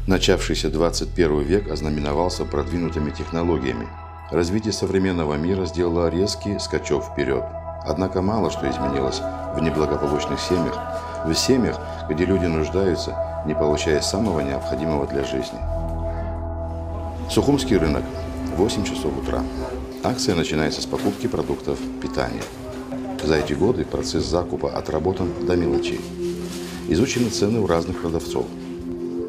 Начавшийся 21 век ознаменовался продвинутыми технологиями. Развитие современного мира сделало резкий скачок вперед. Однако мало что изменилось в неблагополучных семьях, в семьях, где люди нуждаются, не получая самого необходимого для жизни. Сухумский рынок. 8 часов утра. Акция начинается с покупки продуктов питания. За эти годы процесс закупа отработан до мелочей. Изучены цены у разных продавцов.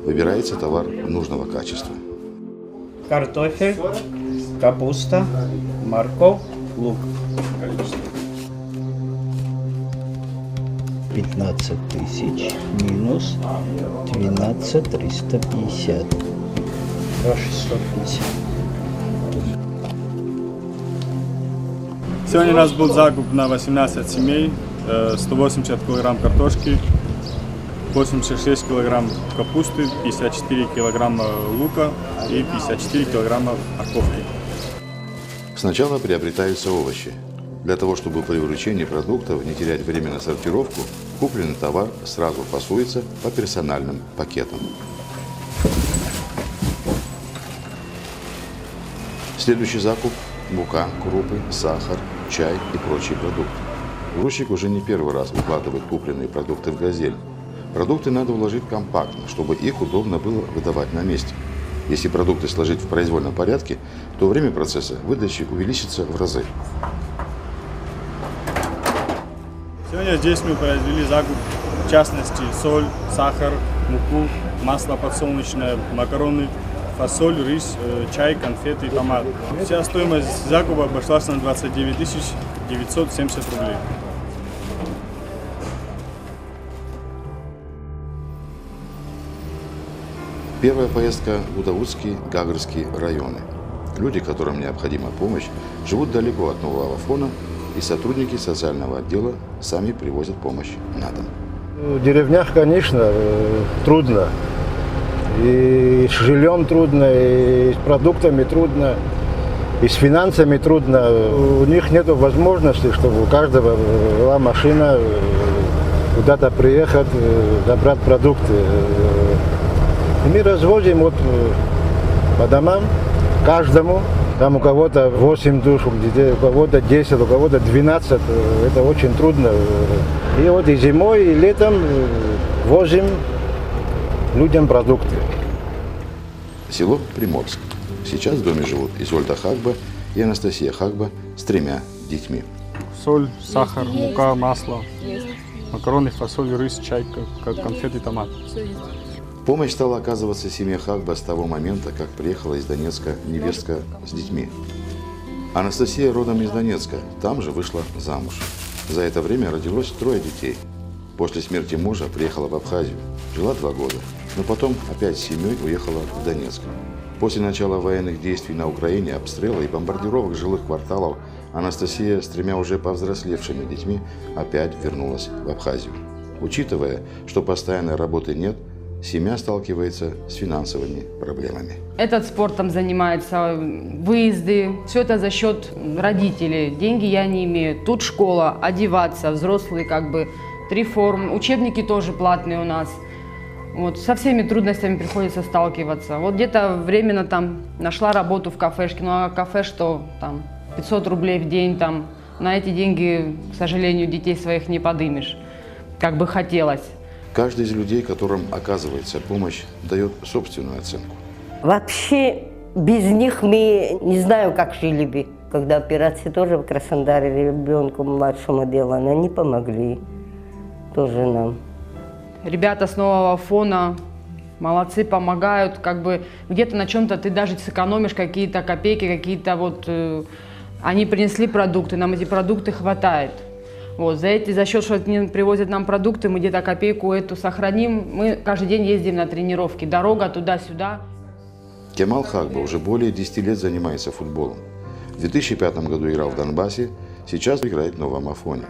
Выбирается товар нужного качества. Картофель, капуста, морковь, лук. 15 тысяч минус 12 350. 2650. Сегодня у нас был закуп на 18 семей, 180 килограмм картошки, 86 килограмм капусты, 54 килограмма лука и 54 килограмма морковки. Сначала приобретаются овощи. Для того, чтобы при вручении продуктов не терять время на сортировку, купленный товар сразу фасуется по персональным пакетам. Следующий закуп – мука, крупы, сахар, чай и прочие продукты. Грузчик уже не первый раз укладывает купленные продукты в «Газель». Продукты надо уложить компактно, чтобы их удобно было выдавать на месте. Если продукты сложить в произвольном порядке, то время процесса выдачи увеличится в разы. Сегодня здесь мы произвели закуп, в частности, соль, сахар, муку, масло подсолнечное, макароны, фасоль, рис, чай, конфеты и томат. Вся стоимость закупа обошлась на 29 970 рублей. Первая поездка в Удовудский, Гагарский районы. Люди, которым необходима помощь, живут далеко от нового Афона, и сотрудники социального отдела сами привозят помощь на дом. В деревнях, конечно, трудно. И с жильем трудно, и с продуктами трудно, и с финансами трудно. У них нет возможности, чтобы у каждого была машина куда-то приехать, забрать продукты. И мы развозим вот по домам каждому. Там у кого-то 8 душ, у кого-то 10, у кого-то 12. Это очень трудно. И вот и зимой, и летом возим людям продукты. Село Приморск. Сейчас в доме живут Изольда Хагба и Анастасия Хагба с 3 детьми. Соль, сахар, мука, масло, макароны, фасоль, рис, чай, конфеты, томат. Помощь стала оказываться семье Хагба с того момента, как приехала из Донецка невестка с детьми. Анастасия родом из Донецка, там же вышла замуж. За это время родилось 3 детей. После смерти мужа приехала в Абхазию, жила 2 года, но потом опять с семьей уехала в Донецк. После начала военных действий на Украине, обстрела и бомбардировок жилых кварталов, Анастасия с 3 уже повзрослевшими детьми опять вернулась в Абхазию. Учитывая, что постоянной работы нет, семья сталкивается с финансовыми проблемами. Этот спортом занимается, выезды, все это за счет родителей. Деньги я не имею. Тут школа, одеваться, взрослые 3 формы, учебники тоже платные у нас. Вот, со всеми трудностями приходится сталкиваться. Вот где-то временно там нашла работу в кафешке, ну а кафе что, там 500 рублей в день, там на эти деньги, к сожалению, детей своих не подымешь, как бы хотелось. Каждый из людей, которым оказывается помощь, дает собственную оценку. Вообще без них мы не знаю, как жили бы. Когда операции тоже в Краснодаре ребенку младшему делали, они помогли тоже нам. Ребята с нового Афона молодцы, помогают, где-то на чем-то ты даже сэкономишь какие-то копейки, они принесли продукты, нам эти продукты хватает. Вот, за счет, что они привозят нам продукты, мы где-то копейку эту сохраним. Мы каждый день ездим на тренировки, дорога туда-сюда. Кемал Хагба уже более 10 лет занимается футболом. В 2005 году играл в Донбассе, сейчас играет в Новом Афоне.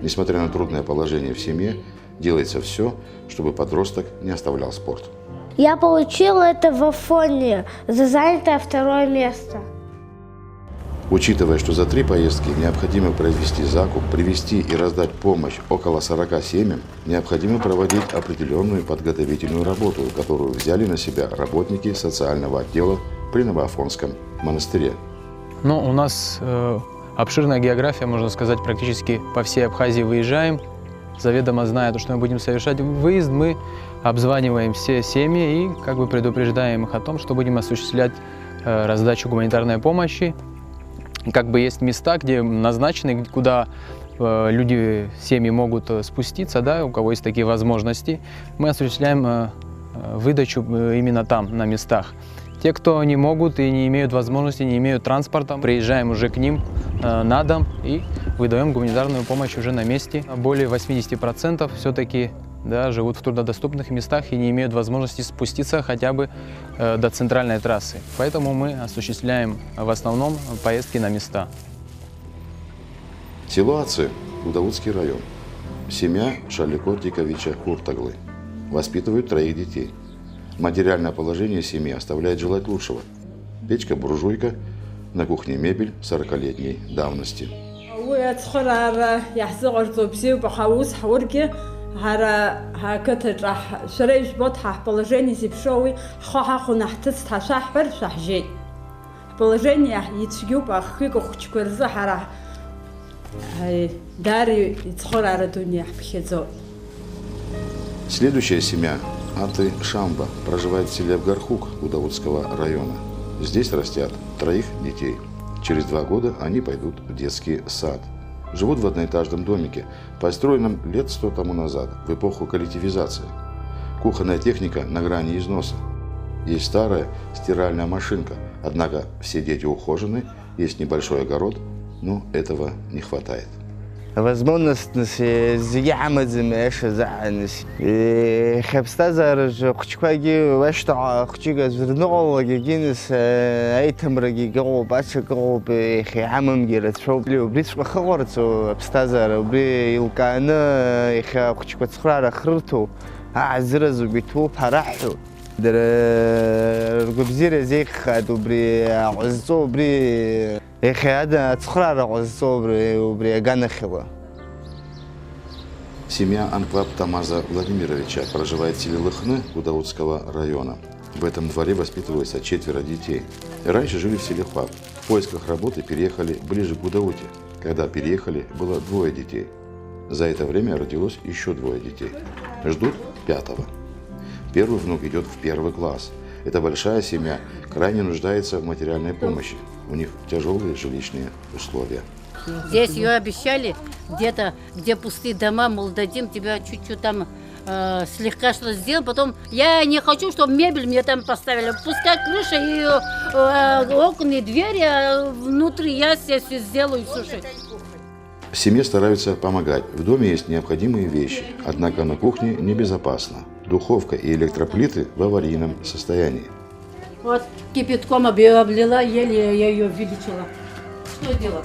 Несмотря на трудное положение в семье, делается все, чтобы подросток не оставлял спорт. Я получила это в Афоне за занятое 2-е место. Учитывая, что за 3 поездки необходимо произвести закуп, привезти и раздать помощь около 40 семьям, необходимо проводить определенную подготовительную работу, которую взяли на себя работники социального отдела при Новоафонском монастыре. Ну, у нас обширная география, можно сказать, практически по всей Абхазии выезжаем. Заведомо зная, что мы будем совершать выезд, мы обзваниваем все семьи и как бы предупреждаем их о том, что будем осуществлять раздачу гуманитарной помощи. Как бы есть места, где назначены, куда люди, семьи могут спуститься, да, у кого есть такие возможности. Мы осуществляем выдачу именно там, на местах. Те, кто не могут и не имеют возможности, не имеют транспорта, приезжаем уже к ним на дом и выдаем гуманитарную помощь уже на месте. Более 80% все-таки, да, живут в труднодоступных местах и не имеют возможности спуститься хотя бы до центральной трассы. Поэтому мы осуществляем в основном поездки на места. Село Аци, Удавудский район. Семья Шалико Тиковича Хуртаглы. Воспитывают 3 детей. Материальное положение семьи оставляет желать лучшего. Печка-буржуйка, на кухне мебель 40-летней давности. Следующая семья Аты Шамба проживает в селе Авгархук Удавудского района. Здесь растят 3 детей. Через 2 года они пойдут в детский сад. Живут в одноэтажном домике, построенном лет 100 тому назад, в эпоху коллективизации. Кухонная техника на грани износа. Есть старая стиральная машинка, однако все дети ухожены, есть небольшой огород, но этого не хватает. Возможность зиямы зимеш заанис. Хабстазар хучкаги вашта хучига звернул гигинис айтемраги гол бача гол бе хамам герет шоблю брис хаварцу хабстазар бе илкана иха хучка цхрара хрту азразу биту параху در گبزیر زیخ خدو بری عزو بری خیاده تخرار عزو بری و بری گان خلا. Семья Анкваб Тамаза Владимировича проживает в селе Лыхны Удавудского района. В этом дворе воспитывается 4 детей. Раньше жили в селе Хваб. В поисках работы переехали ближе к Удауте. Когда переехали, было 2 детей. За это время родилось еще 2 детей. Ждут 5-го. Первый внук идет в 1 класс. Эта большая семья крайне нуждается в материальной помощи. У них тяжелые жилищные условия. Здесь ее обещали, где-то, где пустые дома, мол, дадим тебя чуть-чуть там слегка что-то сделаем. Потом я не хочу, чтобы мебель мне там поставили. Пускай крыша и окна, и двери, а внутри я здесь все сделаю, слушай. В семье стараются помогать. В доме есть необходимые вещи, однако на кухне небезопасно. Духовка и электроплиты в аварийном состоянии. Вот кипятком облила, еле я ее увеличила. Что делать?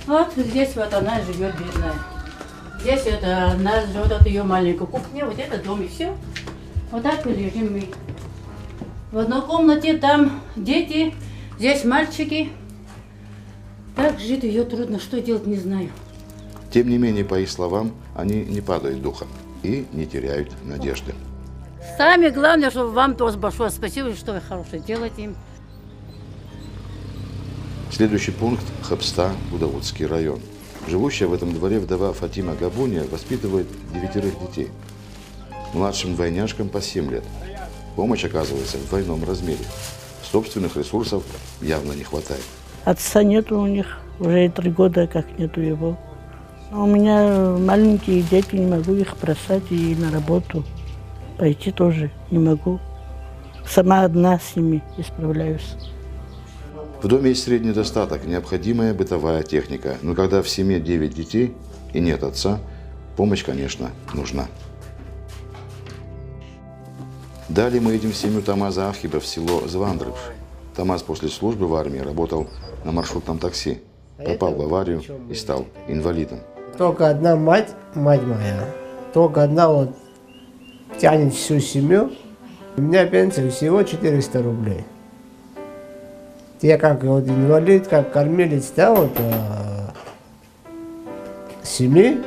Вот здесь вот она живет, бедная. Здесь это она живет, от ее маленькая кухня, вот это дом и все. Вот так и лежим мы. В одной комнате там дети, здесь мальчики. Так жить ее трудно, что делать, не знаю. Тем не менее, по их словам, они не падают духом и не теряют надежды. Самое главное, что вам тоже большое спасибо, что вы хорошее делаете им. Следующий пункт – Хабста, Удавудский район. Живущая в этом дворе вдова Фатима Габуния воспитывает 9 детей. Младшим двойняшкам по 7 лет. Помощь оказывается в двойном размере. Собственных ресурсов явно не хватает. Отца нету у них, уже 3 года как нету его. А у меня маленькие дети, не могу их бросать и на работу пойти тоже не могу. Сама одна с ними исправляюсь. В доме есть средний достаток, необходимая бытовая техника. Но когда в семье 9 детей и нет отца, помощь, конечно, нужна. Далее мы едем в семью Тамаза Ахиба в село Звандрыш. Тамаз после службы в армии работал на маршрутном такси. Попал в аварию и стал инвалидом. Только одна мать моя, только одна вот тянет всю семью. У меня пенсия всего 400 рублей. Я как вот инвалид, как кормилец, да, вот семьи,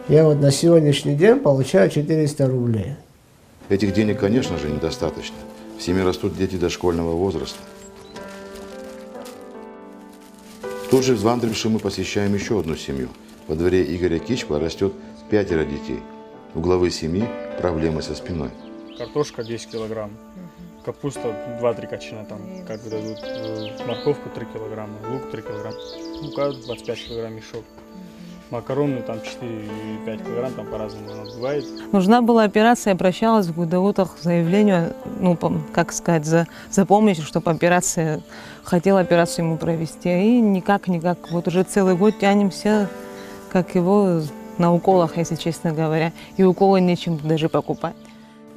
я вот на сегодняшний день получаю 400 рублей. Этих денег, конечно же, недостаточно. В семье растут дети дошкольного возраста. Тут же в Звандрбише мы посещаем еще одну семью. Во дворе Игоря Кичпа растет 5 детей. У главы семьи проблемы со спиной. Картошка 10 килограмм, капуста 2-3 качана, там, как дадут, морковку 3 килограмма, лук 3 килограмма, мука 25 килограмм мешок. Макароны там 4-5 килограмм, там по-разному бывает. Нужна была операция, я обращалась в Гудеутах к заявлению, ну, как сказать, за помощью, чтобы операция, хотела операцию ему провести. И никак, вот уже целый год тянемся, как его на уколах, если честно говоря. И уколы нечем даже покупать.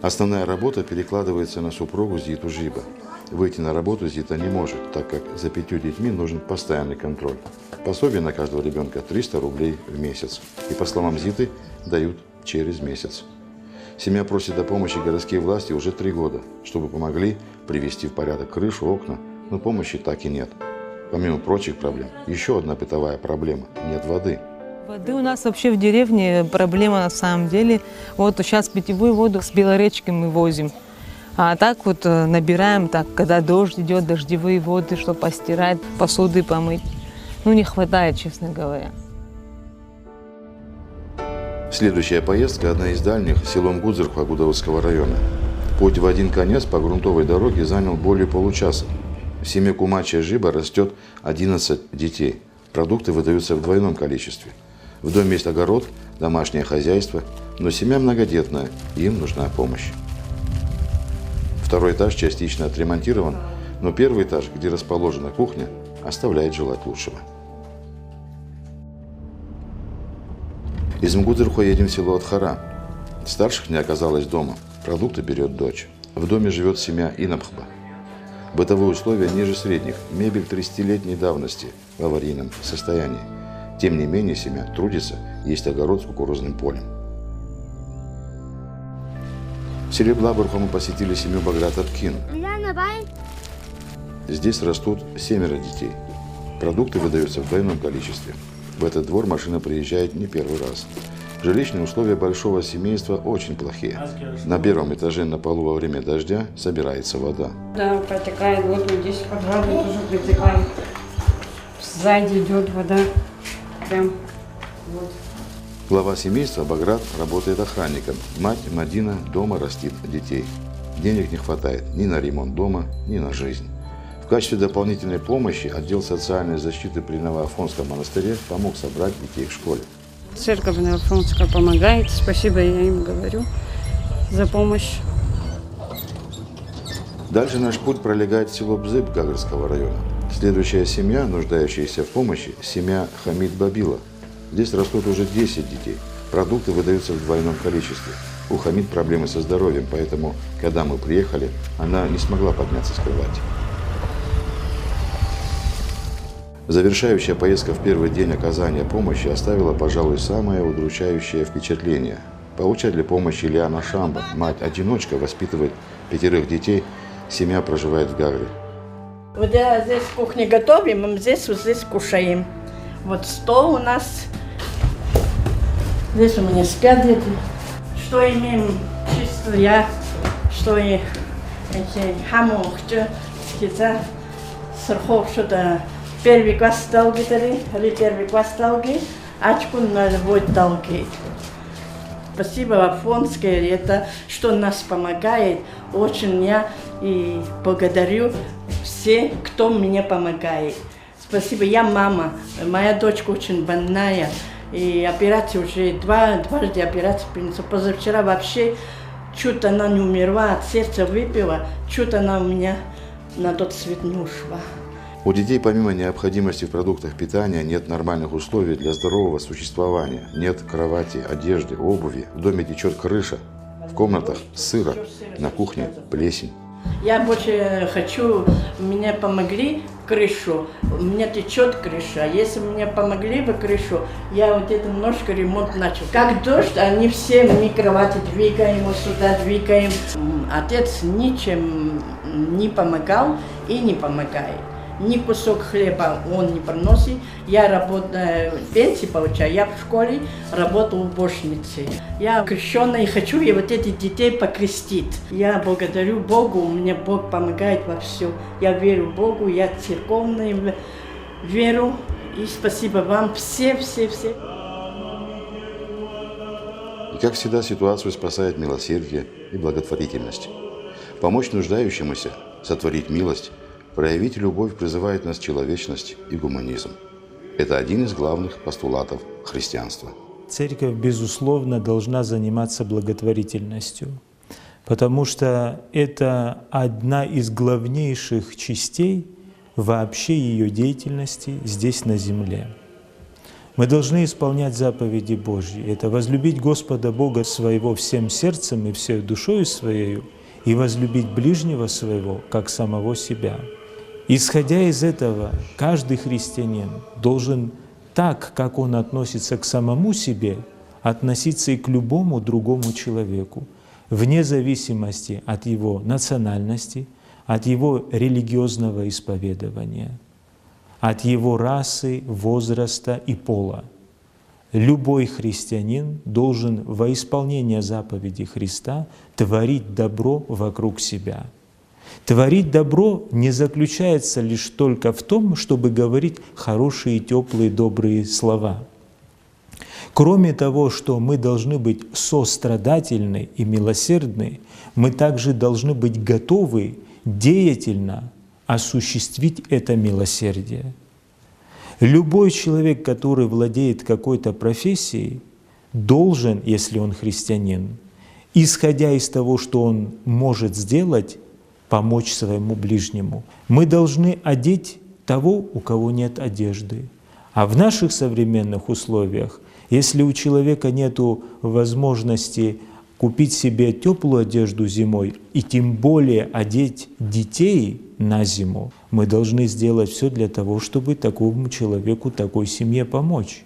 Основная работа перекладывается на супругу Зиту Жиба. Выйти на работу Зита не может, так как за 5 детьми нужен постоянный контроль. Пособие на каждого ребенка 300 рублей в месяц. И, по словам Зиты, дают через месяц. Семья просит о помощи городские власти уже 3 года, чтобы помогли привести в порядок крышу, окна, но помощи так и нет. Помимо прочих проблем, еще одна бытовая проблема – нет воды. Воды у нас вообще в деревне проблема на самом деле. Вот сейчас питьевую воду с Белоречки мы возим. А так вот набираем, так, когда дождь идет, дождевые воды, чтобы постирать, посуды помыть. Ну, не хватает, честно говоря. Следующая поездка – одна из дальних, селом Гудзырхва Гудеутского района. Путь в один конец по грунтовой дороге занял более получаса. В семье Кумача Жиба растет 11 детей. Продукты выдаются в двойном количестве. В доме есть огород, домашнее хозяйство, но семья многодетная, им нужна помощь. Второй этаж частично отремонтирован, но первый этаж, где расположена кухня, оставляет желать лучшего. Из Мгудзырхва едем в село Атхара. Старших не оказалось дома, продукты берет дочь. В доме живет семья Инабхба. Бытовые условия ниже средних, мебель 30-летней давности в аварийном состоянии. Тем не менее, семья трудится, есть огород с кукурузным полем. В селе Блабурха мы посетили семью Баграт Аткин. Здесь растут 7 детей. Продукты выдаются в двойном количестве. В этот двор машина приезжает не первый раз. Жилищные условия большого семейства очень плохие. На первом этаже на полу во время дождя собирается вода. Да, протекает, вот здесь подвалы тоже протекает. Сзади идет вода. Прям вот. Глава семейства Баграт работает охранником. Мать Мадина дома растит детей. Денег не хватает ни на ремонт дома, ни на жизнь. В качестве дополнительной помощи отдел социальной защиты при Новоафонском монастыре помог собрать детей в школе. Церковь Новоафонская помогает. Спасибо я им говорю за помощь. Дальше наш путь пролегает в село Бзыб Гагарского района. Следующая семья, нуждающаяся в помощи, семья Хамид Бабила. Здесь растут уже 10 детей. Продукты выдаются в двойном количестве. У Хамид проблемы со здоровьем, поэтому, когда мы приехали, она не смогла подняться с кровати. Завершающая поездка в первый день оказания помощи оставила, пожалуй, самое удручающее впечатление. Получатель помощи Лиана Шамба, мать-одиночка, воспитывает 5 детей, семья проживает в Гагре. Вот я здесь в кухне готовим, мы здесь кушаем. Вот стол у нас. Здесь у меня спят дети. Что имеем чисто я, что и эти хаму, что сырхов, что-то первый класс долги, первый класс долги, ачку надо будет долги. Спасибо Афонской, это что нас помогает. Очень я и благодарю все, кто мне помогает. Спасибо, я мама, моя дочка очень больная, и операция уже дважды операция принесла. Позавчера вообще чуть она не умерла, от сердца выпила, чуть она у меня на тот свет не ушла. У детей помимо необходимости в продуктах питания нет нормальных условий для здорового существования. Нет кровати, одежды, обуви, в доме течет крыша, в комнатах сыро, на кухне плесень. Я больше хочу, мне помогли крышу, у меня течет крыша. Если мне помогли бы крышу, я вот это немножко ремонт начал. Как дождь, они все мы кровати двигаем, вот сюда двигаем. Отец ничем не помогал и не помогает. ни кусок хлеба он не приносит. Я работаю, пенсию получаю, я в школе работаю уборщицей. Я крещенная и хочу и вот этих детей покрестить. Я благодарю Богу, мне Бог помогает во всем. Я верю Богу, я церковная веру. И спасибо вам все. И как всегда ситуацию спасает милосердие и благотворительность. Помочь нуждающемуся, сотворить милость, проявить любовь призывает нас человечность и гуманизм. Это один из главных постулатов христианства. Церковь, безусловно, должна заниматься благотворительностью, потому что это одна из главнейших частей вообще ее деятельности здесь на земле. Мы должны исполнять заповеди Божьи. Это возлюбить Господа Бога своего всем сердцем и всей душою своей, и возлюбить ближнего своего, как самого себя. Исходя из этого, каждый христианин должен так, как он относится к самому себе, относиться и к любому другому человеку, вне зависимости от его национальности, от его религиозного исповедования, от его расы, возраста и пола. Любой христианин должен во исполнение заповеди Христа творить добро вокруг себя. Творить добро не заключается лишь только в том, чтобы говорить хорошие, теплые, добрые слова. Кроме того, что мы должны быть сострадательны и милосердны, мы также должны быть готовы деятельно осуществить это милосердие. Любой человек, который владеет какой-то профессией, должен, если он христианин, исходя из того, что он может сделать, помочь своему ближнему. Мы должны одеть того, у кого нет одежды. А в наших современных условиях, если у человека нет возможности купить себе теплую одежду зимой и тем более одеть детей на зиму, мы должны сделать все для того, чтобы такому человеку, такой семье помочь.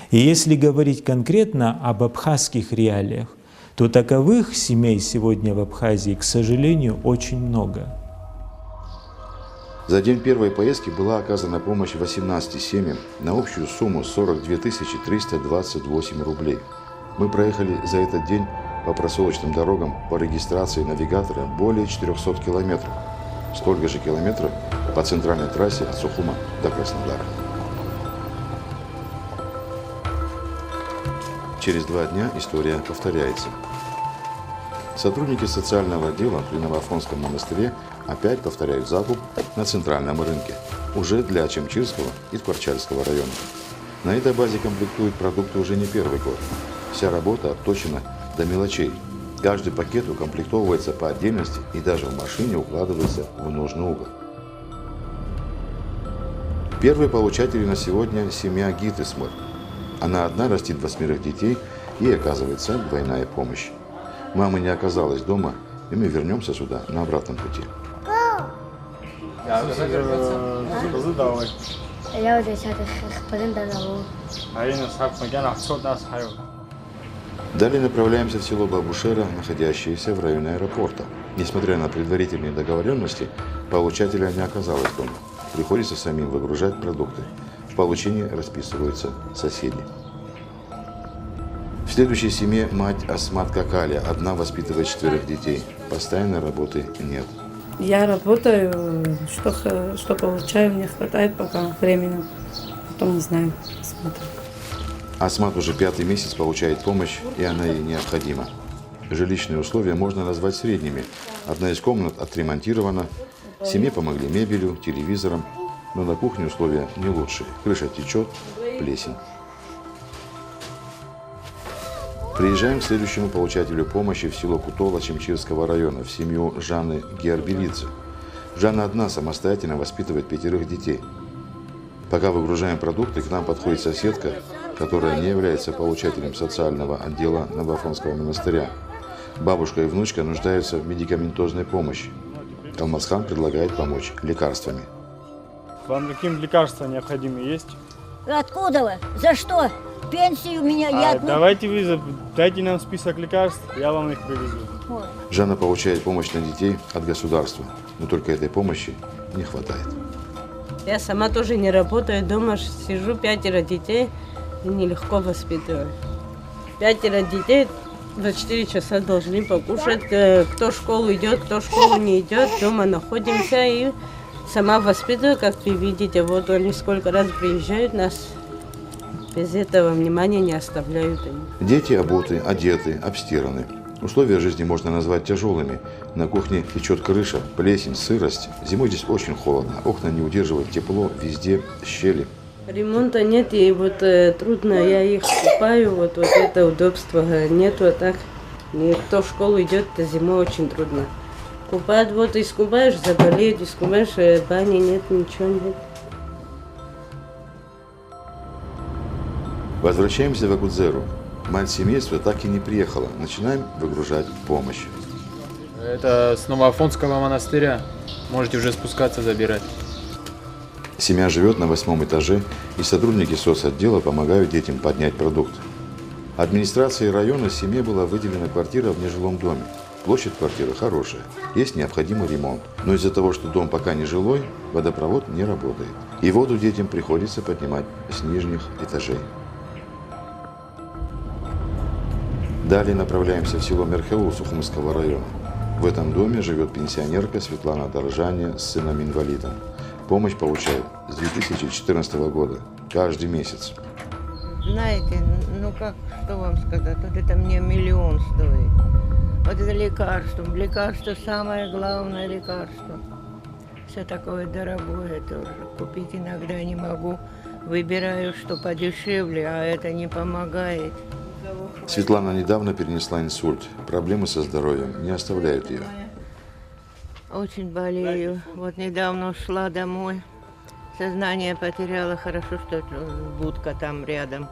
И если говорить конкретно об абхазских реалиях, то таковых семей сегодня в Абхазии, к сожалению, очень много. За день первой поездки была оказана помощь 18 семьям на общую сумму 42 328 рублей. Мы проехали за этот день по проселочным дорогам по регистрации навигатора более 400 километров. Столько же километров по центральной трассе от Сухума до Краснодара. Через 2 дня история повторяется. Сотрудники социального отдела при Новоафонском монастыре опять повторяют закуп на центральном рынке, уже для Чемчирского и Скворчальского района. На этой базе комплектуют продукты уже не первый год. Вся работа отточена до мелочей. Каждый пакет укомплектовывается по отдельности и даже в машине укладывается в нужный угол. Первые получатели на сегодня – семья Гитесмыр. Она одна растит 8 детей, ей оказывается двойная помощь. Мамы не оказалось дома, и мы вернемся сюда на обратном пути. Далее направляемся в село Бабушера, находящееся в районе аэропорта. Несмотря на предварительные договоренности, получателя не оказалось дома. Приходится самим выгружать продукты. В получении расписываются соседи. В следующей семье мать Асмат Какаля, одна воспитывает 4 детей. Постоянной работы нет. Я работаю, что получаю, мне хватает пока времени. Потом не знаю, смотрю. Асмат уже 5-й месяц получает помощь, и она ей необходима. Жилищные условия можно назвать средними. Одна из комнат отремонтирована, семье помогли мебелью, телевизором, но на кухне условия не лучшие. Крыша течет, плесень. Приезжаем к следующему получателю помощи в село Кутола Чемчирского района, в семью Жанны Георбелидзе. Жанна одна самостоятельно воспитывает 5 детей. Пока выгружаем продукты, к нам подходит соседка, которая не является получателем социального отдела Новоафонского монастыря. Бабушка и внучка нуждаются в медикаментозной помощи. Алмазхан предлагает помочь лекарствами. Вам какие лекарства необходимы есть? Откуда вы? За что? Пенсию у меня я... Давайте вы дайте нам список лекарств, я вам их привезу. Жанна получает помощь на детей от государства, но только этой помощи не хватает. Я сама тоже не работаю, дома сижу, 5 детей, и нелегко воспитываю. 5 детей 24 часа должны покушать, кто в школу идет, кто в школу не идет, дома находимся и сама воспитываю, как вы видите, вот они сколько раз приезжают, нас без этого внимания не оставляют они. Дети обуты, одеты, обстираны. Условия жизни можно назвать тяжелыми. На кухне течет крыша, плесень, сырость. Зимой здесь очень холодно, окна не удерживают тепло, везде щели. Ремонта нет, и вот трудно, я их купаю, вот это удобство нет, вот так. И кто в школу идет, то зимой очень трудно. Купать, вот искупаешь, заболеют, искупаешь, бани нет, ничего нет. Возвращаемся в Агудзеру. Мать семейства так и не приехала. Начинаем выгружать помощь. Это с Новоафонского монастыря. Можете уже спускаться, забирать. Семья живет на 8-м этаже, и сотрудники соцотдела помогают детям поднять продукты. Администрацией района семье была выделена квартира в нежилом доме. Площадь квартиры хорошая, есть необходимый ремонт. Но из-за того, что дом пока не жилой, водопровод не работает. И воду детям приходится поднимать с нижних этажей. Далее направляемся в село Мерхеул Сухумского района. В этом доме живет пенсионерка Светлана Дорожане с сыном-инвалидом. Помощь получает с 2014 года, каждый месяц. Знаете, ну как, что вам сказать, вот это мне миллион стоит. Вот это лекарство самое главное лекарство. Все такое дорогое тоже, купить иногда не могу. Выбираю, что подешевле, а это не помогает. Светлана недавно перенесла инсульт. Проблемы со здоровьем не оставляют ее. Очень болею. Вот недавно шла домой. Сознание потеряла. Хорошо, что будка там рядом.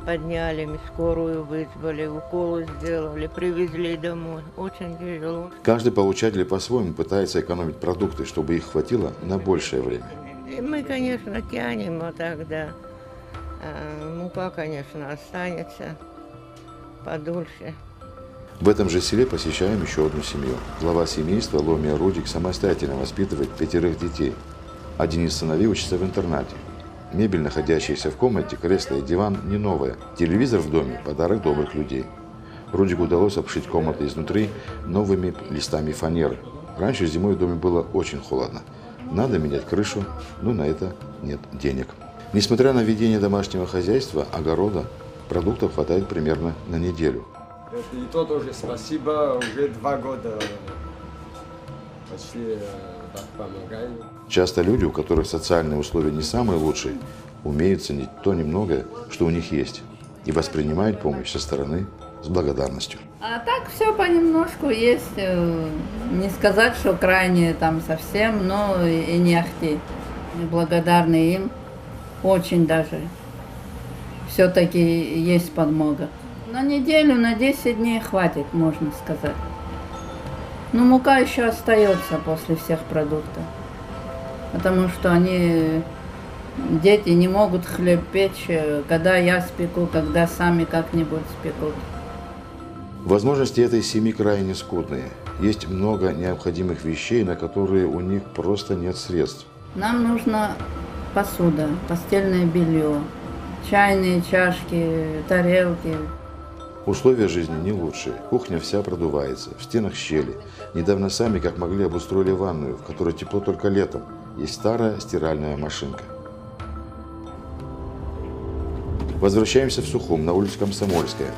Подняли, скорую вызвали, уколы сделали, привезли домой. Очень тяжело. Каждый получатель по-своему пытается экономить продукты, чтобы их хватило на большее время. И мы, конечно, тянем, а тогда мука, конечно, останется подольше. В этом же селе посещаем еще одну семью. Глава семейства Ломия Рудик самостоятельно воспитывает 5 детей. Один из сыновей учится в интернате. Мебель, находящаяся в комнате, кресло и диван не новая. Телевизор в доме – подарок добрых людей. Рудику удалось обшить комнаты изнутри новыми листами фанеры. Раньше зимой в доме было очень холодно. Надо менять крышу, но на это нет денег. Несмотря на ведение домашнего хозяйства, огорода, продуктов хватает примерно на неделю. И то тоже спасибо, уже 2 года почти так помогаем. Часто люди, у которых социальные условия не самые лучшие, умеют ценить то немногое, что у них есть, и воспринимают помощь со стороны с благодарностью. А так все понемножку есть. Не сказать, что крайне там совсем, но и не ахти. Благодарны им очень даже. Все-таки есть подмога. На неделю, на 10 дней хватит, можно сказать. Но мука еще остается после всех продуктов. Потому что дети не могут хлеб печь, когда я спеку, когда сами как-нибудь спекут. Возможности этой семьи крайне скудные. Есть много необходимых вещей, на которые у них просто нет средств. Нам нужна посуда, постельное белье, чайные чашки, тарелки. Условия жизни не лучшие. Кухня вся продувается, в стенах щели. Недавно сами, как могли, обустроили ванную, в которой тепло только летом. Есть старая стиральная машинка. Возвращаемся в Сухум, на улицу Комсомольская.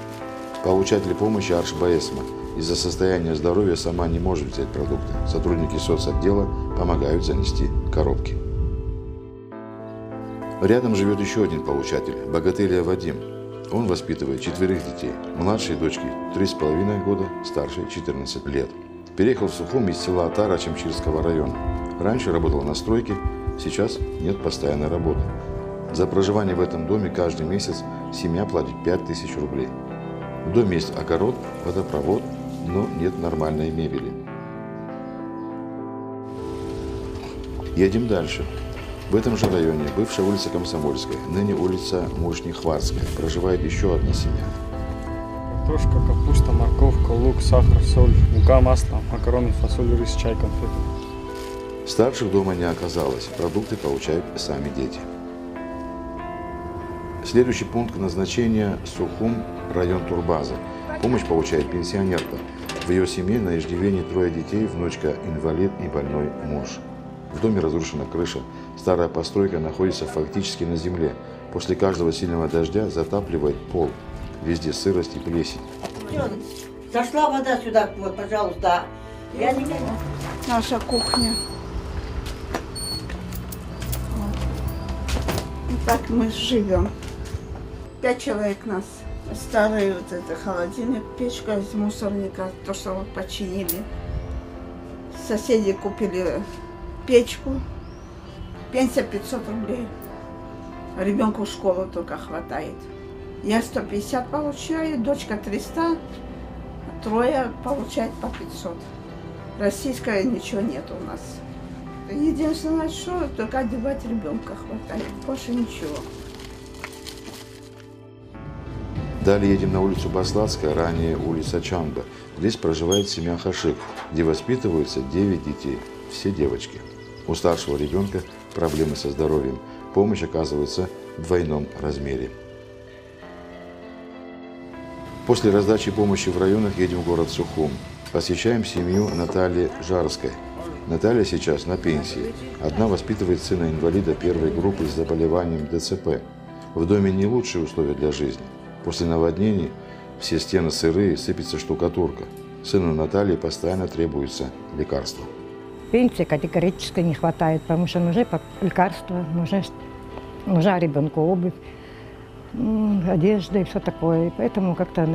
Получатель помощи Арш Баэсма. Из-за состояния здоровья сама не может взять продукты. Сотрудники соцотдела помогают занести коробки. Рядом живет еще один получатель – Богатыря Вадим. Он воспитывает 4 детей. Младшей дочке 3,5 года, старшей 14 лет. Переехал в Сухум из села Атара Чемчирского района. Раньше работал на стройке, сейчас нет постоянной работы. За проживание в этом доме каждый месяц семья платит 5000 рублей. В доме есть огород, водопровод, но нет нормальной мебели. Едем дальше. В этом же районе, бывшая улица Комсомольская, ныне улица Мушни-Хварская, проживает еще одна семья. Картошка, капуста, морковка, лук, сахар, соль, мука, масло, макароны, фасоль, рис, чай, конфеты. Старших дома не оказалось, продукты получают сами дети. Следующий пункт назначения – Сухум, район турбазы. Помощь получает пенсионерка. В ее семье на иждивении 3 детей, внучка инвалид и больной муж. В доме разрушена крыша. Старая постройка находится фактически на земле. После каждого сильного дождя затапливает пол. Везде сырость и плесень. Зашла вода сюда, вот, пожалуйста. Я не могу. Наша кухня. Вот. И так мы живем. 5 человек нас. Старый вот это холодильник, печка из мусорника, то, что вот починили. Соседи купили печку. Пенсия 500 рублей. Ребенку в школу только хватает. Я 150 получаю, дочка 300, трое получают по 500. Российское ничего нет у нас. Единственное, что только одевать ребенка хватает, больше ничего. Далее едем на улицу Баслацкая, ранее улица Чанба. Здесь проживает семья Хашик, где воспитываются 9 детей, все девочки. У старшего ребенка проблемы со здоровьем. Помощь оказывается в двойном размере. После раздачи помощи в районах едем в город Сухум. Посещаем семью Натальи Жарской. Наталья сейчас на пенсии. Одна воспитывает сына-инвалида первой группы с заболеванием ДЦП. В доме не лучшие условия для жизни. После наводнений все стены сырые, сыпется штукатурка. Сыну Натальи постоянно требуются лекарства. Пенсии категорически не хватает, потому что нужны лекарства, нужна ребенку обувь, одежда и все такое. И поэтому как-то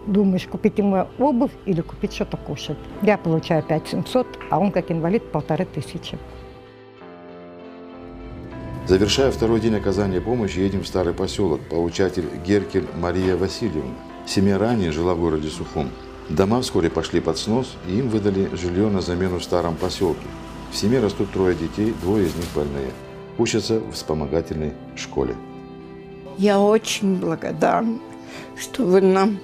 думаешь, купить ему обувь или купить что-то кушать. Я получаю 5700, а он как инвалид 1500. Завершая второй день оказания помощи, едем в старый поселок. Получатель Геркель Мария Васильевна. Семья ранее жила в городе Сухум. Дома вскоре пошли под снос, и им выдали жилье на замену в старом поселке. В семье растут 3 детей, 2 из них больные. Учатся в вспомогательной школе. Я очень благодарна, что вы нам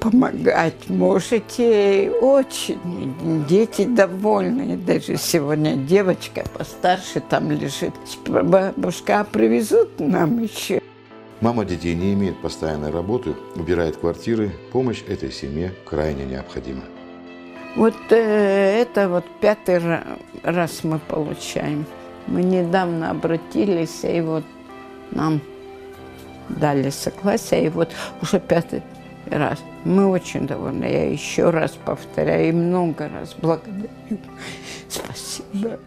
помогать можете. Очень. Дети довольны. Даже сегодня девочка постарше там лежит. Бабушка привезут нам еще. Мама детей не имеет постоянной работы, убирает квартиры. Помощь этой семье крайне необходима. Вот это вот 5-й раз мы получаем. Мы недавно обратились, и вот нам дали согласие, и вот уже 5-й раз. Мы очень довольны. Я еще раз повторяю и много раз благодарю. Спасибо.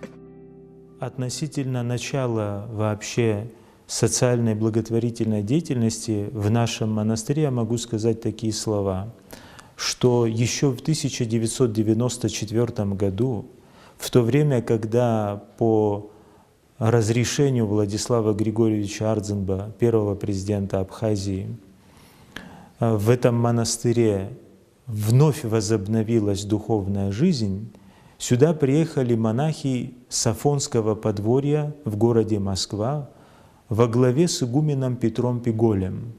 Относительно начала вообще социальной благотворительной деятельности в нашем монастыре я могу сказать такие слова, что еще в 1994 году, в то время, когда по разрешению Владислава Григорьевича Ардзенба, первого президента Абхазии, в этом монастыре вновь возобновилась духовная жизнь, сюда приехали монахи с Афонского подворья в городе Москва во главе с игуменом Петром Пиголем.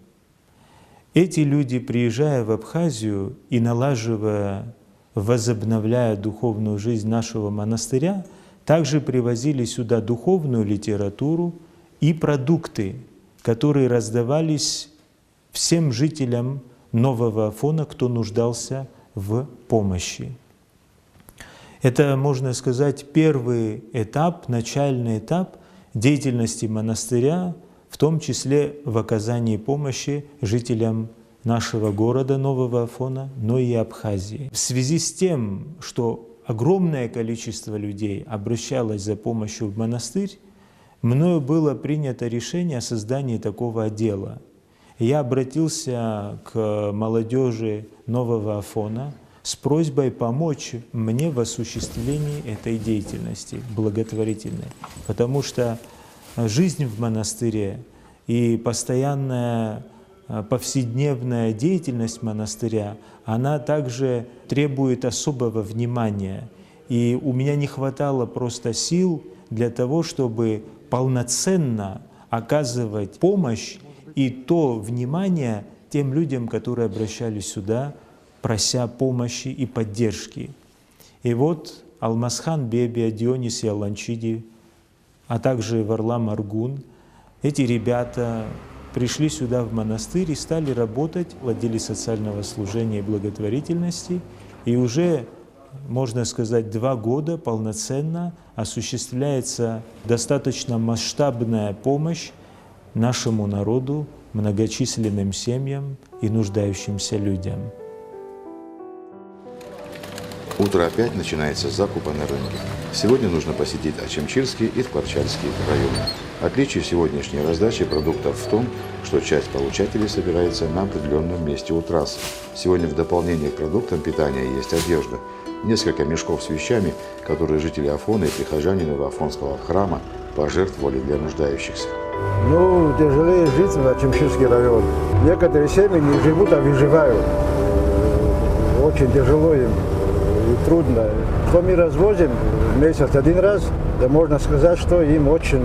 Эти люди, приезжая в Абхазию и налаживая, возобновляя духовную жизнь нашего монастыря, также привозили сюда духовную литературу и продукты, которые раздавались всем жителям Нового Афона, кто нуждался в помощи. Это, можно сказать, первый этап, начальный этап деятельности монастыря, в том числе в оказании помощи жителям нашего города Нового Афона, но и Абхазии. В связи с тем, что огромное количество людей обращалось за помощью в монастырь, мною было принято решение о создании такого отдела. Я обратился к молодежи Нового Афона с просьбой помочь мне в осуществлении этой деятельности благотворительной, потому что жизнь в монастыре и постоянная повседневная деятельность монастыря, она также требует особого внимания. И у меня не хватало просто сил для того, чтобы полноценно оказывать помощь и то внимание тем людям, которые обращались сюда, прося помощи и поддержки. И вот Алмазхан Бебия, Дионис Яланчиди, а также Варлам Аргун. Эти ребята пришли сюда в монастырь и стали работать в отделе социального служения и благотворительности. И уже, можно сказать, 2 года полноценно осуществляется достаточно масштабная помощь нашему народу, многочисленным семьям и нуждающимся людям. Утро опять начинается с закупа на рынке. Сегодня нужно посетить Ачимчирский и Ткварчальский районы. Отличие сегодняшней раздачи продуктов в том, что часть получателей собирается на определенном месте у трассы. Сегодня в дополнение к продуктам питания есть одежда. Несколько мешков с вещами, которые жители Афона и прихожане Новоафонского храма пожертвовали для нуждающихся. Ну, тяжелее жить в Ачимчирский район. Некоторые семьи не живут, а выживают. Очень тяжело им и трудно. Что мы развозим в месяц 1 раз, да можно сказать, что им очень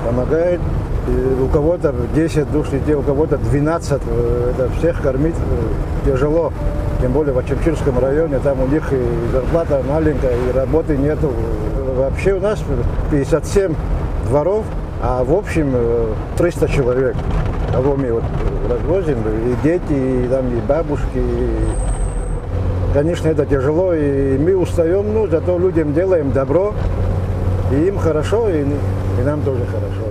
помогает. И у кого-то 10 душ детей, у кого-то 12. Это всех кормить тяжело. Тем более в Ачимчирском районе, там у них и зарплата маленькая, и работы нету. Вообще у нас 57 дворов, а в общем 300 человек. Кого мы вот развозим, и дети, и, там, и бабушки. И... Конечно, это тяжело, и мы устаем, но зато людям делаем добро, и им хорошо, и нам тоже хорошо.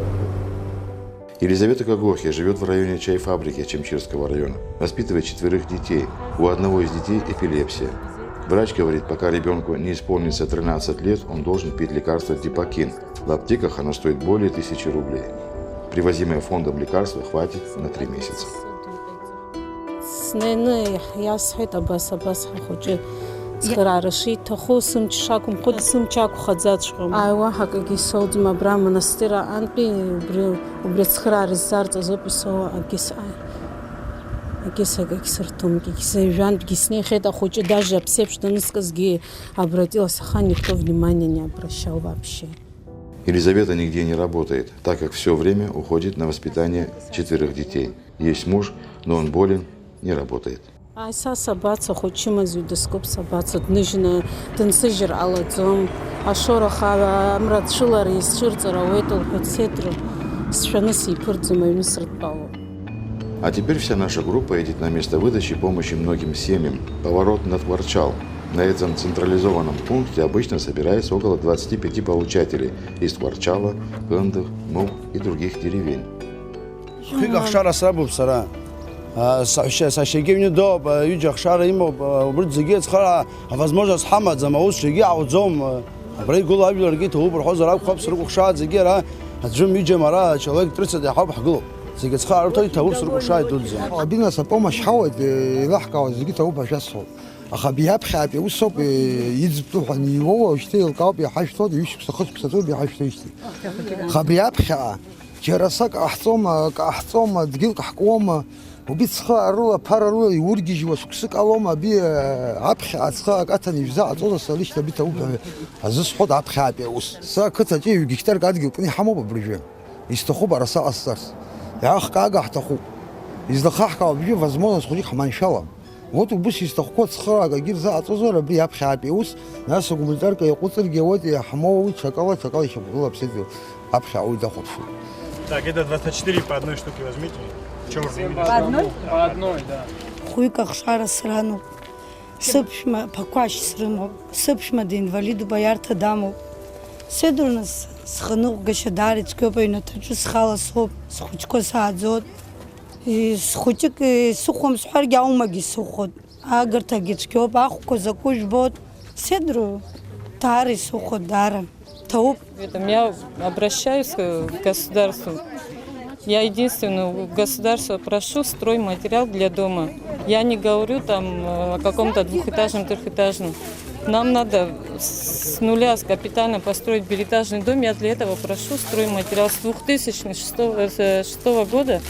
Елизавета Когохи живет в районе чайфабрики Ачимчирского района. Воспитывает 4 детей. У одного из детей эпилепсия. Врач говорит, пока ребенку не исполнится 13 лет, он должен пить лекарство Дипакин. В аптеках оно стоит более 1000 рублей. Привозимое фондом лекарства хватит на 3 месяца. Схарараши, тахосым чакум, ходсым чаку хадзачком. Айва хакаги саудима бра монастыра анпи убрет схарар зарта записала агис агисагаксартум гисайжан гисне хета хочет даже обсеп что нысказги обратилась, ха никто внимания не обращал вообще. Елизавета нигде не работает, так как все время уходит на воспитание 4 детей. Есть муж, но он болен, не работает. Айса сабаца хочима зюдескоп сабаца днижна тенсижер аладзом ашора хава амрат шулари ширцара уэтл etc. Сшанаси пырдзума мисртпало. А теперь вся наша группа едет на место выдачи помощи многим семьям. Поворот на Ткварчал. На этом централизованном пункте обычно собирается около 25 получателей из Ткварчала, Кындых, Мук и других деревень. Сашегивни до юджах шара имо убрд зигет хара возможность хамад замаус шеги аудзом брей гул абилар гит убр хозар аб хаб сру хшад зигера аджум юджа мара человек 30 хаб хглу зигет хара той тавр сру хшад дулзе бизнес помощь хавад лахка зигет уб шасо ахабиаб хаб усоп يزبطوا حني هو يشتغل قاب يحشتو يشك سخص كسو بيحشتو يشتي خبياب خا جرسك احصوم دقيق حكومه وبيتسخا رولا بارالو يورجي وسكسك الوما بي عبخ اتسخا قتني جزاء طول صليش تبي تو عزز خد عبخ ابي وس ساكت جي يكتر قاعد يقني حمو برجع يستخو برسا اسرس يا اخ قاعد تخو يزدخح بيجي возможность ходить хаманшала вот убыс يستخو تسخا غير زاء طول بي عبخ ابي وس ناس гуманитарка يقصر جوات يا حمو شكاله شغله بسيدو عبخ او دخل Так, это 24 по одной штуке возьмите. По одной? По одной, да. Хуйках шара срану. Сыпшма пакваш срану. Сыпшма да инвалиду баярта дамо. Седурнас схану гашадари чкопа на тачу схала соп схучко саадзот. И схутик сухом схар яумаги сухот. Агарта гичкоп ахко закуш бот. Седру тари сухот дара. Тауп. Я обращаюсь к государству. Я единственное государство прошу стройматериал для дома. Я не говорю там о каком-то 2-этажном, 3-этажном. Нам надо с нуля, с капитально построить билетажный дом. Я для этого прошу стройматериал. С 2006 года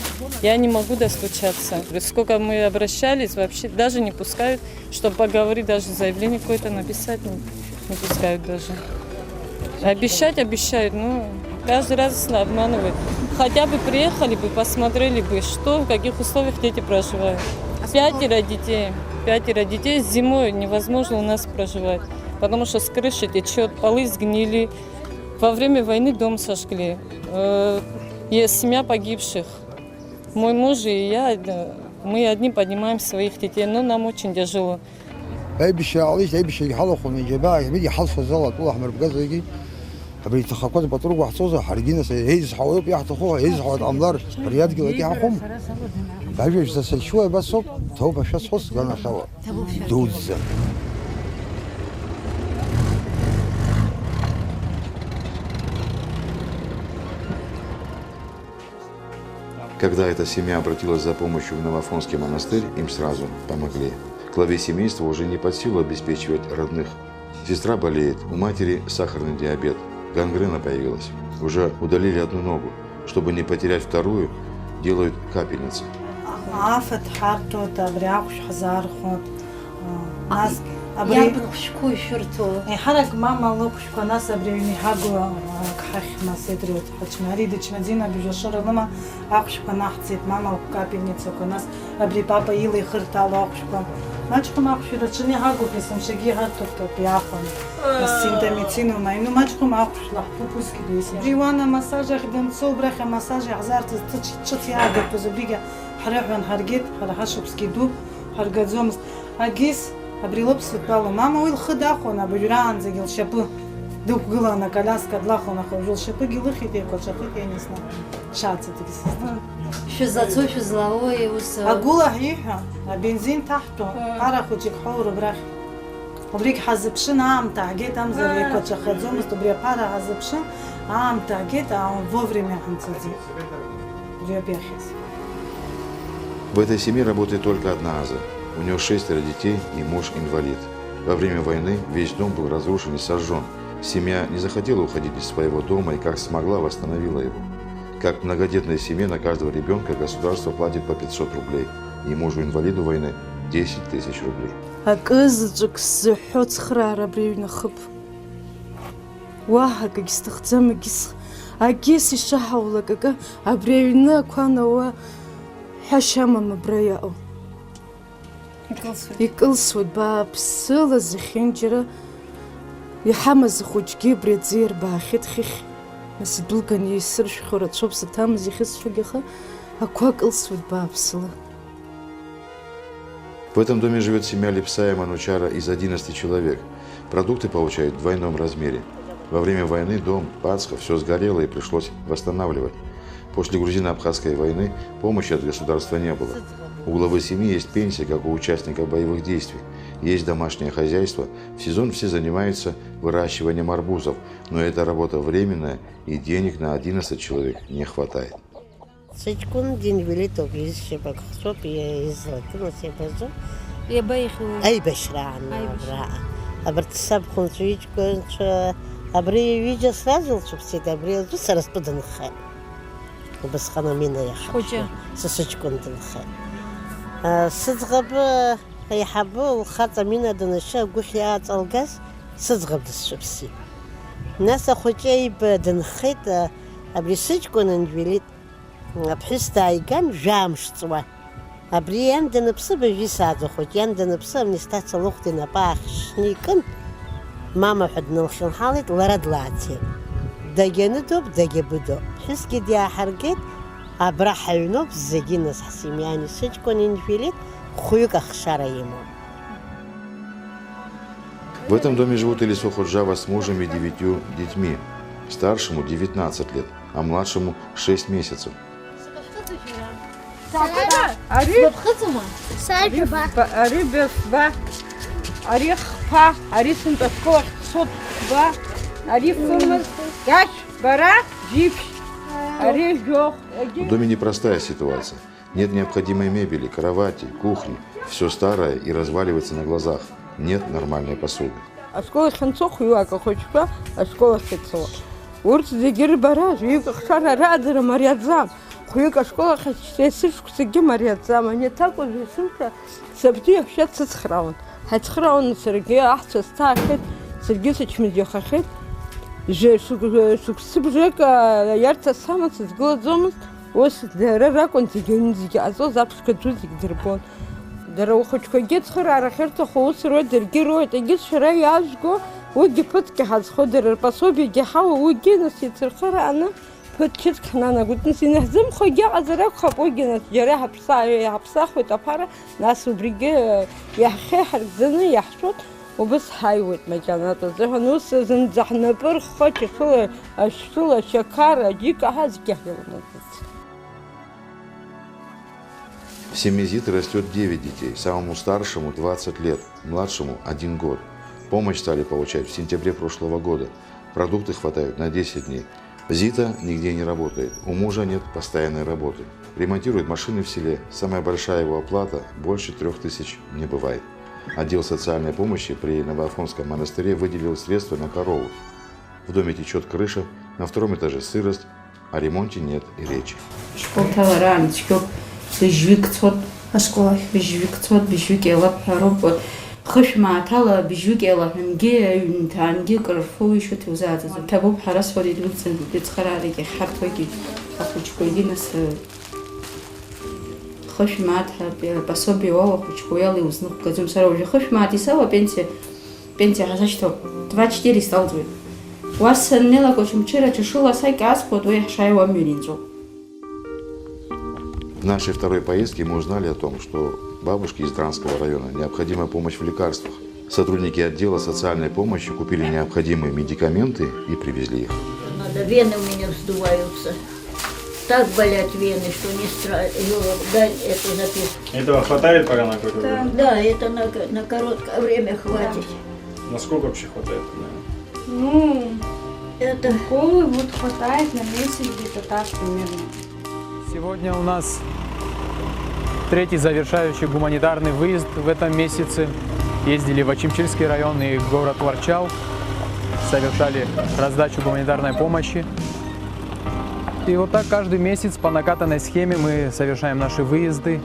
я не могу достучаться. Сколько мы обращались, вообще даже не пускают, чтобы поговорить, даже заявление какое-то написать не пускают даже. Обещают, но каждый раз обманывают. Хотя бы приехали бы, посмотрели бы, что, в каких условиях дети проживают. 5 детей. Зимой невозможно у нас проживать. потому что с крыши течет, полы сгнили. Во время войны дом сожгли. Есть семья погибших. Мой муж и я, мы одни поднимаем своих детей, но нам очень тяжело. بري تخاقات بطرق وحصوصة حرجينا هيز حوالي بيحتخوها هيز حوالي أمدار رياض كده كي حكم بعرف إيش شوية بس صوب هو بس حص قالنا سوا دوز. Когда эта семья обратилась за помощью в Новофонский монастырь, им сразу помогли. Главе семейства уже не под силу обеспечивать родных. Сестра болеет, у матери сахарный диабет, гангрена появилась. Уже удалили одну ногу. Чтобы не потерять вторую, делают капельницы. Я брошку шурту. Харак мама локушку нас обрели хагу кхахна седрет. Хачмари дичмадина бижошора мама ахшку нахцит мама капельницу нас обрели папа или хртала ахшку. Мачку махши рачни хагу присам шеги харту пиахон. Синтамицину майну мачку махшла пупуски дис. Ривана массажа хден собраха массажа азарт ччти ага позбига харахан харгет харахашубски ду харгазомс агис Абрилоп светпала мама уил хадахона бюран загил шапы дух гыла на коляска длахона хожил шапы гилыхите кочахит я не знаю шатся такие شو زاتو شو زلاوي وس أقول هيها بنزين تحته قارا خوجك حور براخ وبريك حزبشن عم تعجيت عم زي كوتشخد زومس تبري قارا حزبشن عم تعجيت عم вовремя عم تزي بري بيخس. В этой семье работает только одна Аза. У нее 6 детей и муж инвалид. Во время войны весь дом был разрушен и сожжен. Семья не захотела уходить из своего дома и как смогла восстановила его. Как в многодетной семье на каждого ребенка государство платит по 500 рублей. И мужу-инвалиду войны 10 тысяч рублей. Акызджик сзыхьоц храра бревна хып. Уаха как истахцам гис. Агис ишахаула как абревна кванава хашама мабраяу. Икылсует бааԥсыла зехьынџьара иҳамаз ахәыҷгьы абри аӡиа баахьыдхьых нас идәылган исыршәхьоу рацәоуп саҭамыз ихьысшәагьы аха ақәа кылсует бааԥсыла. В этом доме живет семья Липсая Манучара из 11 человек. Продукты получают в двойном размере. Во время войны дом, Пацха, все сгорело и пришлось восстанавливать. После грузино-абхазской войны помощи от государства не было. У главы семьи есть пенсия, как у участников боевых действий. Есть домашнее хозяйство. В сезон все занимаются выращиванием арбузов. Но эта работа временная, и денег на 11 человек не хватает. Сыӡӷаб аиҳабы лхаҵа Мина данашьа агәыхь иааҵалгаз сыӡӷаб дысшәыԥсит. Нас ахәыҷы аиба дынхеит, абри сыҷкәын инвалид аԥҳәыс дааиган жәамш ҵуа. Абри иан даныԥсы быжәисааӡ ахәыҷ, иан даныԥсы амнистациа лыхәда инапы аахшьны икын, мама ҳәа днылхьынҳалеит, лара длааӡеит. Дагьаныдоуп, дагьабыдоуп. Ԥҳәысгьы диааҳаргеит, абра ҳаҩноуп зегьы нас ҳсемиани сыҷкәын инвалид хәҩык ахшара имоуп. В этом доме живут Элисо Ходжава с мужем и 9 детьми. Старшему 19 лет, а младшему 6 месяцев. В доме непростая ситуация. Нет необходимой мебели, кровати, кухни. Все старое и разваливается на глазах. Нет нормальной посуды. Дара ухаჩқәагьы цхыраара ахьырҭаху ус руеит, даргьы ируеит, егьыс шәара иаажәго, уигьы ԥыҭк иҳазхо, дара рпособиагьы ҳауа, уигьы нас ицырхырааны ԥыҭ-ԥыҭк ҳнанагоит, нас инаҳзымхогьы аҟазар акәхап, уигьы нас џьара иҳаԥсахуеит аԥара, нас убригьы иаҳхьеиҳаргӡаны иаҳшәот, убас ҳаиуеит макьанатә азыҳәан, ус зынӡа ҳнапы рххо ашәшәыла, ашьақар, аџьыка ҳазегьы ҳилнагоит. В семье Зиты растет 9 детей, самому старшему 20 лет, младшему 1 год. Помощь стали получать в сентябре прошлого года. Продукты хватает на 10 дней. Зита нигде не работает, у мужа нет постоянной работы. Ремонтирует машины в селе, самая большая его оплата больше 3000 не бывает. Отдел социальной помощи при Новоафонском монастыре выделил средства на корову. В доме течет крыша, на 2-м этаже сырость, о ремонте нет и речи. Бежвикцот, ашколах бежвикцот, бежвикела пароб, хышматала бежвикела, нге танги карфу еще тузат, табу харас варит люцен, бицхарари, хартоги, ахучкоги нас хышмат, пособи ова, хучкояли узнух, казум сарови, хышмат и сава пенсия хаза что, 24 сталдвы. Вас нела кочем вчера чешила сайка аспод, вы шайва мюринцо. В нашей второй поездке мы узнали о том, что бабушке из Дранского района необходима помощь в лекарствах. Сотрудники отдела социальной помощи купили необходимые медикаменты и привезли их. Вены у меня вздуваются. Так болят вены, что не страшно. Дай эту записку. Этого хватает пока на какое-то время? Да, это на короткое время хватит. На сколько вообще хватает? Ну, это уколы вот хватает на месяц где-то так примерно. Сегодня у нас 3-й завершающий гуманитарный выезд в этом месяце. Ездили в Ачимчильский район и город Ворчал, совершали раздачу гуманитарной помощи. И вот так каждый месяц по накатанной схеме мы совершаем наши выезды.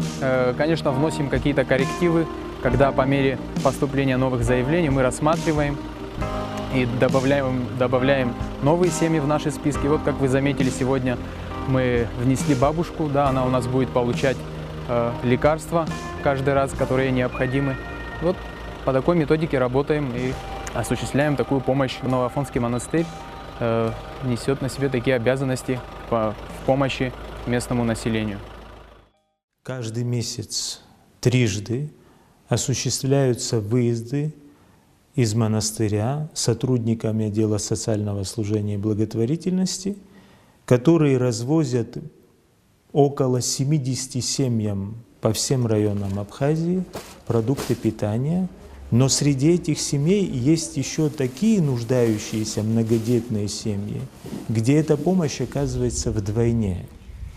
Конечно, вносим какие-то коррективы, когда по мере поступления новых заявлений мы рассматриваем и добавляем новые семьи в наши списки. Вот как вы заметили, сегодня мы внесли бабушку, да, она у нас будет получать лекарства каждый раз, которые необходимы. Вот по такой методике работаем и осуществляем такую помощь. Новоафонский монастырь несет на себе такие обязанности в помощи местному населению. Каждый месяц трижды осуществляются выезды из монастыря сотрудниками отдела социального служения и благотворительности, которые развозят около 70 семьям по всем районам Абхазии продукты питания. Но среди этих семей есть еще такие нуждающиеся многодетные семьи, где эта помощь оказывается вдвойне.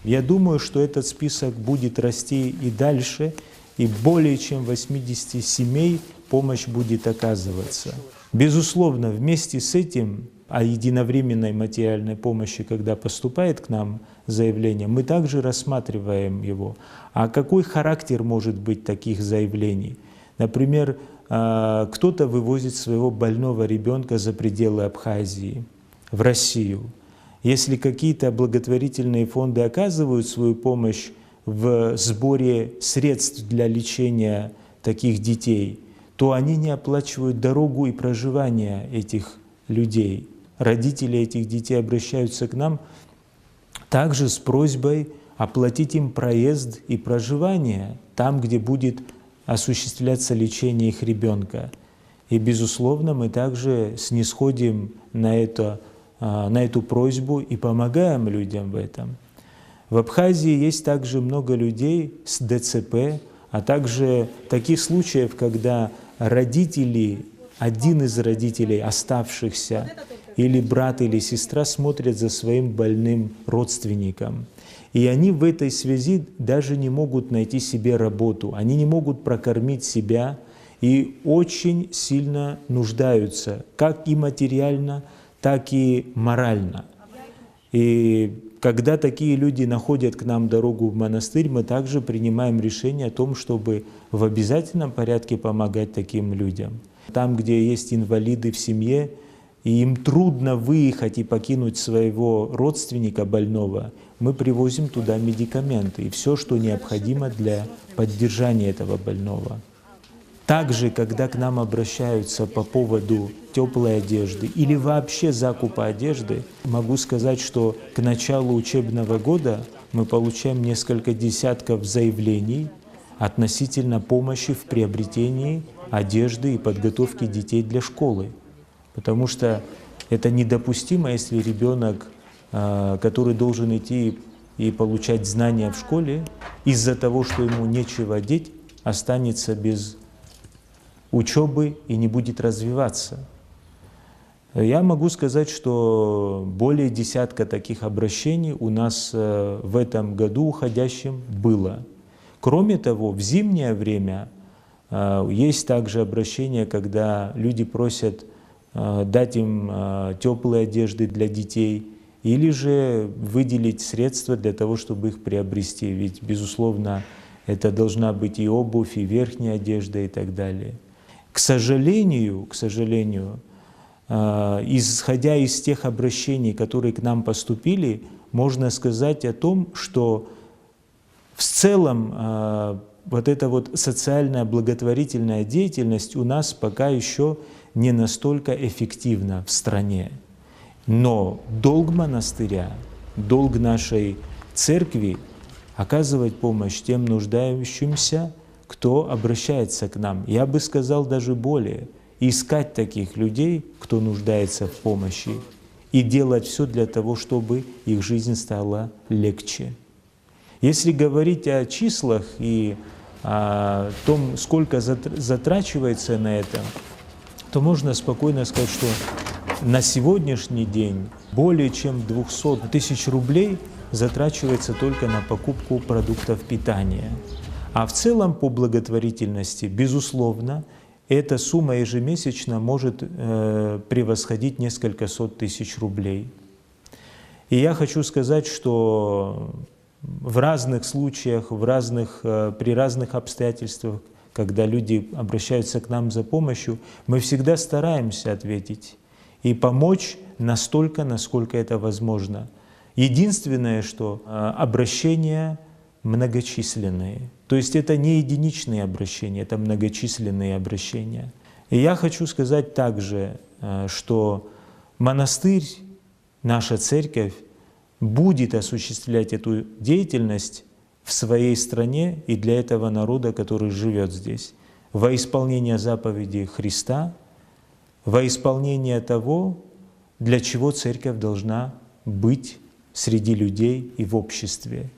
Я думаю, что этот список будет расти и дальше, и более чем 80 семей помощь будет оказываться. Безусловно, вместе с этим о единовременной материальной помощи, когда поступает к нам заявление, мы также рассматриваем его. А какой характер может быть таких заявлений? Например, кто-то вывозит своего больного ребенка за пределы Абхазии, в Россию. Если какие-то благотворительные фонды оказывают свою помощь в сборе средств для лечения таких детей, то они не оплачивают дорогу и проживание этих людей. Родители этих детей обращаются к нам также с просьбой оплатить им проезд и проживание там, где будет осуществляться лечение их ребенка. И, безусловно, мы также снисходим на эту просьбу и помогаем людям в этом. В Абхазии есть также много людей с ДЦП, а также таких случаев, когда родители, один из родителей оставшихся, или брат, или сестра смотрят за своим больным родственником. И они в этой связи даже не могут найти себе работу, они не могут прокормить себя и очень сильно нуждаются, как и материально, так и морально. И когда такие люди находят к нам дорогу в монастырь, мы также принимаем решение о том, чтобы в обязательном порядке помогать таким людям. Там, где есть инвалиды в семье, и им трудно выехать и покинуть своего родственника больного, мы привозим туда медикаменты и все, что необходимо для поддержания этого больного. Также, когда к нам обращаются по поводу теплой одежды или вообще закупа одежды, могу сказать, что к началу учебного года мы получаем несколько десятков заявлений относительно помощи в приобретении одежды и подготовки детей для школы. Потому что это недопустимо, если ребенок, который должен идти и получать знания в школе, из-за того, что ему нечего одеть, останется без учебы и не будет развиваться. Я могу сказать, что более десятка таких обращений у нас в этом году уходящем было. Кроме того, в зимнее время есть также обращения, когда люди просят дать им теплые одежды для детей или же выделить средства для того, чтобы их приобрести. Ведь, безусловно, это должна быть и обувь, и верхняя одежда и так далее. К сожалению, исходя из тех обращений, которые к нам поступили, можно сказать о том, что в целом вот эта вот социальная благотворительная деятельность у нас пока еще не настолько эффективна в стране. Но долг монастыря, долг нашей церкви — оказывать помощь тем нуждающимся, кто обращается к нам. Я бы сказал даже более — искать таких людей, кто нуждается в помощи, и делать все для того, чтобы их жизнь стала легче. Если говорить о числах и о том, сколько затрачивается на это, то можно спокойно сказать, что на сегодняшний день более чем 200 тысяч рублей затрачивается только на покупку продуктов питания. А в целом по благотворительности, безусловно, эта сумма ежемесячно может превосходить несколько сот тысяч рублей. И я хочу сказать, что в разных случаях, при разных обстоятельствах, когда люди обращаются к нам за помощью, мы всегда стараемся ответить и помочь настолько, насколько это возможно. Единственное, что обращения многочисленные. То есть это не единичные обращения, это многочисленные обращения. И я хочу сказать также, что монастырь, наша церковь, будет осуществлять эту деятельность в своей стране и для этого народа, который живет здесь, во исполнение заповедей Христа, во исполнение того, для чего церковь должна быть среди людей и в обществе.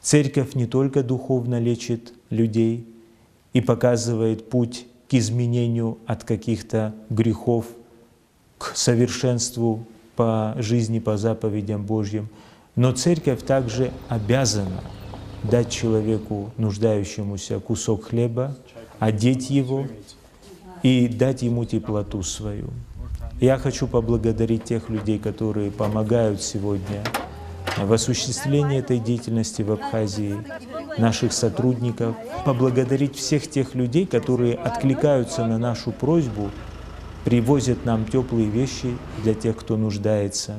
Церковь не только духовно лечит людей и показывает путь к изменению от каких-то грехов к совершенству по жизни, по заповедям Божьим, но церковь также обязана дать человеку, нуждающемуся, кусок хлеба, одеть его и дать ему теплоту свою. Я хочу поблагодарить тех людей, которые помогают сегодня в осуществлении этой деятельности в Абхазии, наших сотрудников, поблагодарить всех тех людей, которые откликаются на нашу просьбу, привозят нам теплые вещи для тех, кто нуждается,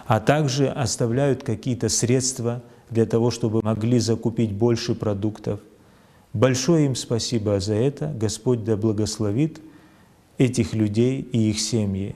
а также оставляют какие-то средства для того, чтобы могли закупить больше продуктов. Большое им спасибо за это. Господь да благословит этих людей и их семьи.